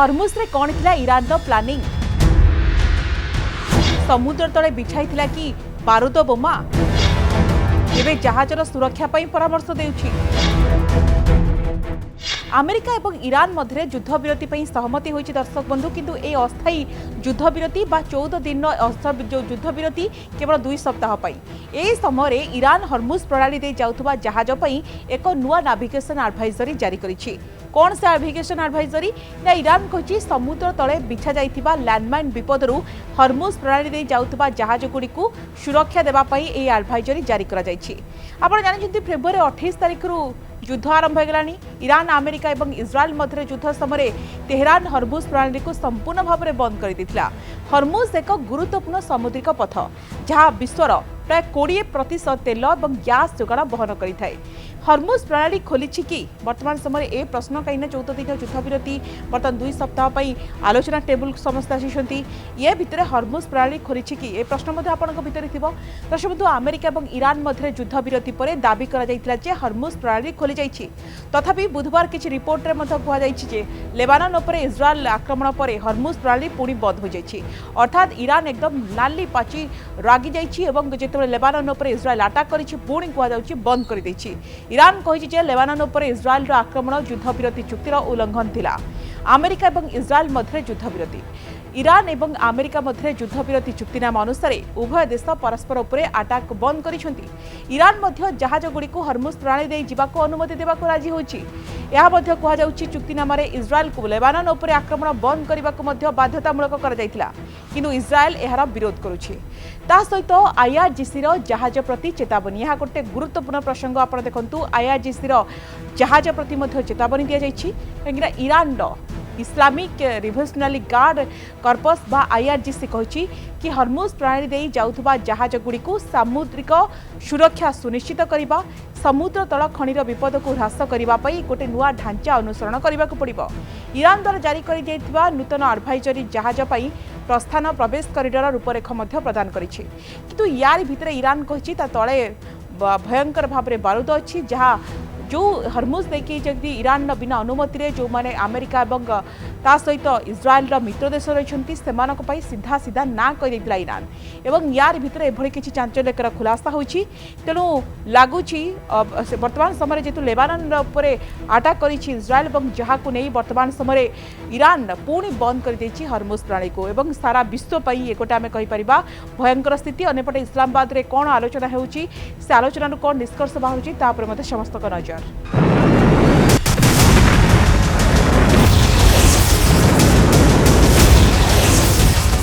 हरमुज रे कौन थिला ईरान रो प्लानिंग समुद्र तले बिछाई थिला कि बारूद बोमा एबे जहाजर सुरक्षा पई परामर्श देउछि। अमेरिका और ईरान मध्य युद्ध विरति पर सहमति होइछि दर्शक बंधु किंतु ए अस्थायी युद्ध विरति बा 14 दिन युद्ध विरति केवल 2 सप्ताह पई ए समय ईरान हरमुज प्रणाली दे जाउथबा जहाज पई एक नुआ नेविगेशन एडवाइजरी जारी करिछि। कौन से नेविगेशन एडवाइजरी ना ईरान कहिछि समुद्र तले बिछा जाइथिबा लैंडमाइन विपदरू हरमुज प्रणाली दे जाउथबा जहाज गुडी को सुरक्षा देबा पई ए एडवाइजरी जारी करा जाइछि। आपण जानिछन्ति फेब्रुआरी 28 तारिख रु युद्ध आरंभ हो गलानी। ईरान अमेरिका और इस्राएल मध्य युद्ध समय तेहरान हरमुज प्रणाली को संपूर्ण भाव में बंद कर देथिला। हरमुज एक गुरुत्वपूर्ण समुद्रिक पथ जहां विश्वर प्राय 20% तेल और गैस जोगाण बहन करिथाय। हरमुज प्रणाली खोली कि वर्तमान समय ए प्रश्न कहीं 14 दिन युद्ध विरति बर्तमान 2 सप्ताह पर आलोचना टेबुल समस्ते आसी ये भितर हरमुज प्रणाली खोली कि ए प्रश्न भितर थी। दर्शक बंधु अमेरिका और ईरान मध्य युद्ध विरति पर दाबी कर हरमुज प्रणाली खोली जाइए। तथापि बुधवार किसी रिपोर्ट में कहुई लेबानन उपर इस्राएल आक्रमण पर हरमुज प्रणाली पुणी बंद हो जाइए। अर्थात ईरान एकदम लाली पाची रागी जाइए लेबानन उपर इस्राएल अटैक करिछि पुणी कहुई बंद कर देछि। ईरान कहिछि लेबानन उपर इस्राएल आक्रमण युद्ध विरति चुक्तिर उल्लंघन थिला। अमेरिका और इस्राएल मध्य युद्ध विरति ईरान और अमेरिका मध्य युद्ध विरति चुक्तिनामा अनुसार उभय देश परस्पर उपर अटैक बंद करिसेंति। ईरान मध्य जहाज गुडी को हरमुज प्रणाली दे जिबाको अनुमति देबाको राजी होछि। यह मध्य कहा जाउछि चुक्तिनामा रे इस्राएल को लेबानन उपर आक्रमण बंद करबाको मध्य बाध्यतामूलक कर जाइथिला किंतु इस्राएल एहार विरोध करुछि। ता सहित आईआरजीसी रो जहाज प्रति चेतावनी यह गोटे गुरुत्वपूर्ण प्रसंग आपण देखंतु। आईआरजीसी रो जहाज प्रति मध्य चेतावनी दिया जाइछि काहेकि ईरान रो इस्लामिक रिवोल्यूशनरी गार्ड कर्पस बा आईआरजीसी कहिछि कि हरमुज प्रणाली दे जाउथबा जहाज गुडी को सामुद्रिक सुरक्षा सुनिश्चित करिबा समुद्र तल खनिर विपद को ह्रास करबा पई गोटे नुआ ढांचा अनुसरण करबा को पड़िबो। ईरान द्वारा जारी करि दैथिबा नूतन एडवाइजरी जहाज पई प्रस्थान प्रवेश कॉरिडोर रूपरेख मध्य प्रदान करिछि किंतु यार भितर ईरान कहिछि ता तळे भयंकर भाव में बारूद अच्छी जहाँ जो हरमुज देखिए जदि ईरान बिना अनुमति रे जो माने अमेरिका एवं ता सहित इस्राएल मित्र देश रही सीधा सीधा ना कहीदेला ईरान एवं यार भितर एभली किसी चांचल्यकर खुलासा होछि। तेणु लगुच वर्तमान समय जेतु लेबानन उपर अटैक कर इस्राएल जहाँ को नहीं वर्तमान समय ईरान पुणी बंद कर देछि हरमुज प्रणाली को एवं सारा विश्व पर एक आम कहीपर भयंकर स्थिति। अन्यपटे इस्लामाबाद रे कौन आलोचना होछि से आलोचना कौन निष्कर्ष बाहर समस्त नजर।